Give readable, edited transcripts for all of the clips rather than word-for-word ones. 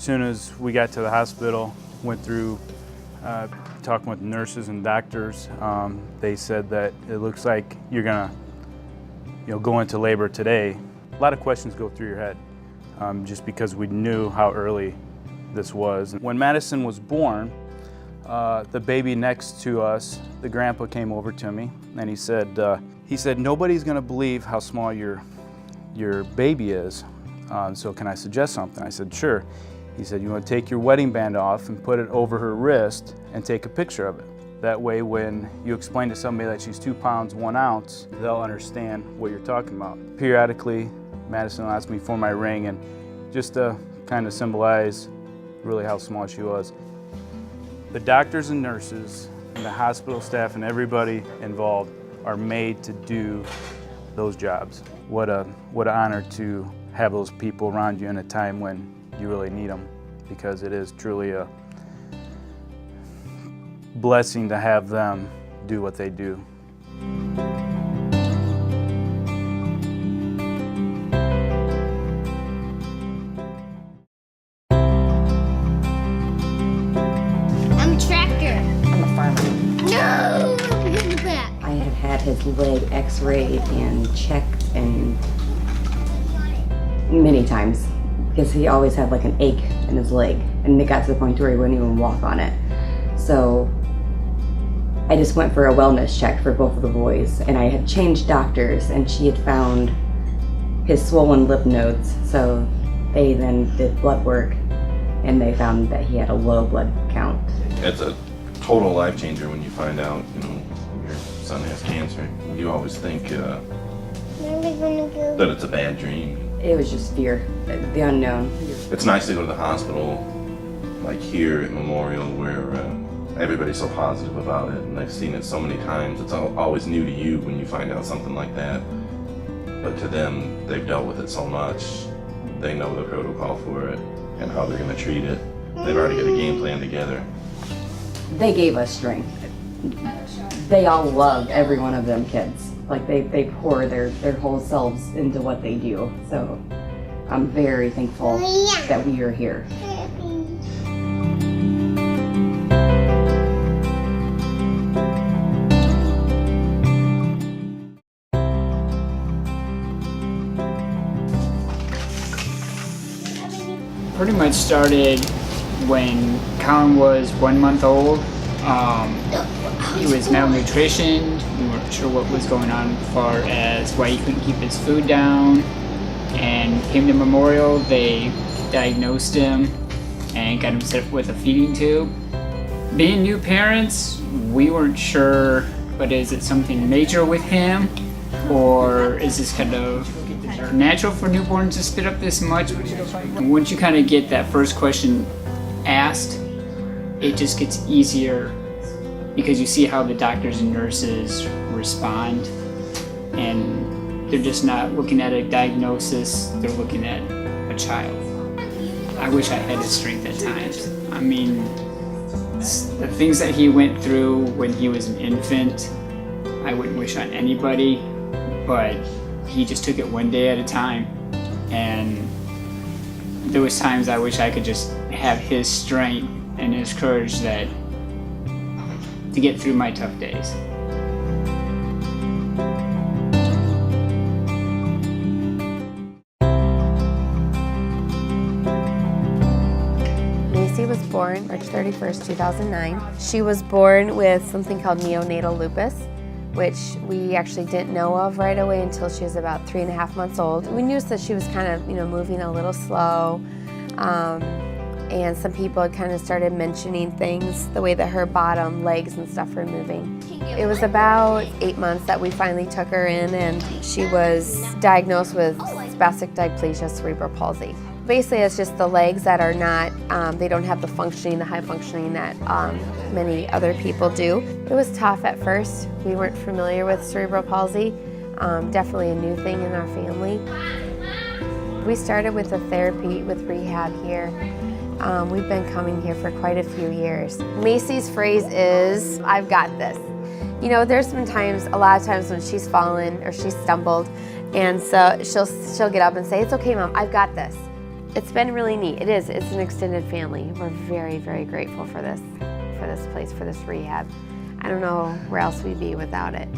As soon as we got to the hospital, went through talking with nurses and doctors, they said that it looks like you're gonna go into labor today. A lot of questions go through your head just because we knew how early this was. When Madison was born, the baby next to us, the grandpa came over to me and he said, nobody's gonna believe how small your baby is, so can I suggest something? I said, sure. He said, you want to take your wedding band off and put it over her wrist and take a picture of it. That way when you explain to somebody that she's 2 pounds, 1 ounce, they'll understand what you're talking about. Periodically, Madison will ask me for my ring, and just to kind of symbolize really how small she was. The doctors and nurses and the hospital staff and everybody involved are made to do those jobs. What an honor to have those people around you in a time when you really need them, because it is truly a blessing to have them do what they do. I'm a tractor. I'm a farmer. No! Give it back. I have had his leg x-rayed and checked and many times, because he always had like an ache in his leg, and it got to the point where he wouldn't even walk on it. So I just went for a wellness check for both of the boys, and I had changed doctors, and she had found his swollen lymph nodes. So they then did blood work, and they found that he had a low blood count. It's a total life changer when you find out, your son has cancer. You always think that it's a bad dream. It was just fear, the unknown. It's nice to go to the hospital, like here at Memorial, where everybody's so positive about it, and I've seen it so many times. It's always new to you when you find out something like that, but to them, they've dealt with it so much. They know the protocol for it and how they're going to treat it. They've already got a game plan together. They gave us strength. They all love every one of them kids. Like they pour their whole selves into what they do. So I'm very thankful that we are here. Pretty much started when Colin was 1 month old. He was malnutrition. We weren't sure what was going on as far as why he couldn't keep his food down. And came to Memorial, they diagnosed him and got him set up with a feeding tube. Being new parents, we weren't sure, but is it something major with him? Or is this kind of natural for newborns to spit up this much? And once you kind of get that first question asked, it just gets easier, because you see how the doctors and nurses respond, and they're just not looking at a diagnosis, they're looking at a child. I wish I had his strength at times. I mean, the things that he went through when he was an infant, I wouldn't wish on anybody, but he just took it one day at a time, and there was times I wish I could just have his strength and his courage to get through my tough days. Macy was born March 31st, 2009. She was born with something called neonatal lupus, which we actually didn't know of right away until she was about 3.5 months old. We knew that she was kind of, moving a little slow. And some people had kind of started mentioning things, the way that her bottom legs and stuff were moving. It was about 8 months that we finally took her in, and she was diagnosed with spastic diplegia cerebral palsy. Basically, it's just the legs that are not, they don't have the high functioning that many other people do. It was tough at first. We weren't familiar with cerebral palsy, definitely a new thing in our family. We started with the therapy, with rehab here. We've been coming here for quite a few years. Macy's phrase is, "I've got this." There's been a lot of times when she's fallen or she's stumbled, and so she'll get up and say, "It's okay, Mom, I've got this." It's been really neat. It is. It's an extended family. We're very, very grateful for this place, for this rehab. I don't know where else we'd be without it.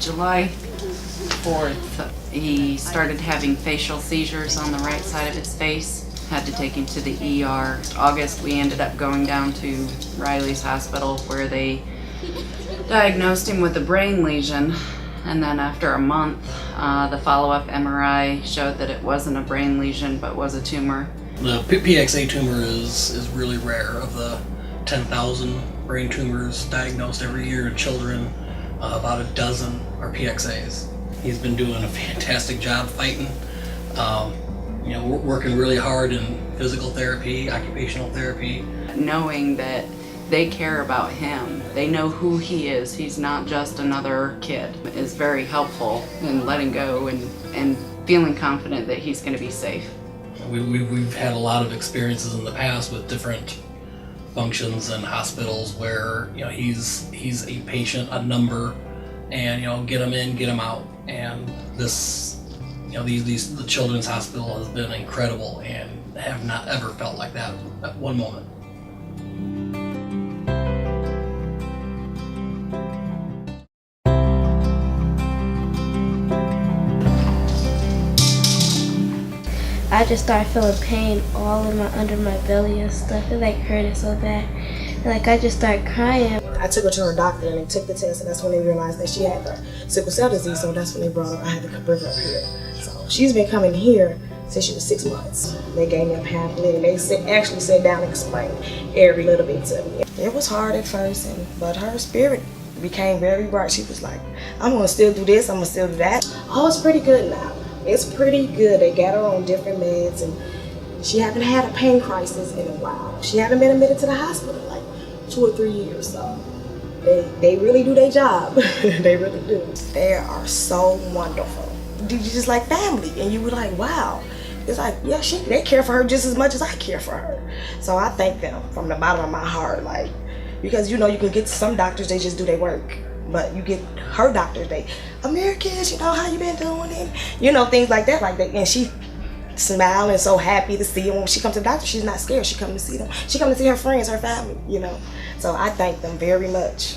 July 4th, he started having facial seizures on the right side of his face. Had to take him to the ER. August, we ended up going down to Riley's Hospital where they diagnosed him with a brain lesion. And then after a month, the follow-up MRI showed that it wasn't a brain lesion but was a tumor. The PXA tumor is really rare. Of the 10,000 brain tumors diagnosed every year in children, about a dozen are PXAs. He's been doing a fantastic job fighting. We're working really hard in physical therapy, occupational therapy. Knowing that they care about him, they know who he is, he's not just another kid, is very helpful in letting go and feeling confident that he's going to be safe. We've had a lot of experiences in the past with different functions and hospitals where he's a patient, a number, and get him in, get him out. And this, the Children's Hospital has been incredible and have not ever felt like that at one moment. I just started feeling pain all in under my belly and stuff. It hurted so bad. And I just started crying. I took her to her doctor and they took the test, and that's when they realized that she had the sickle cell disease, so that's when they brought her. I had to bring her up here. So she's been coming here since she was 6 months. They gave me a pamphlet and they actually sat down and explained every little bit to me. It was hard at first, but her spirit became very bright. She was like, I'm gonna still do this, I'm gonna still do that. Oh, it's pretty good now. It's pretty good. They got her on different meds, and she hasn't had a pain crisis in a while. She hasn't been admitted to the hospital like 2 or 3 years, so they really do their job. They really do. They are so wonderful. You just like family, and you were like, wow. It's like, yeah, they care for her just as much as I care for her. So I thank them from the bottom of my heart, because you can get some doctors, they just do their work. But you get her doctors, they, Americans, how you been doing? And, things like that, and she smiling, so happy to see them. When she comes to the doctor, she's not scared. She comes to see them. She comes to see her friends, her family, So I thank them very much.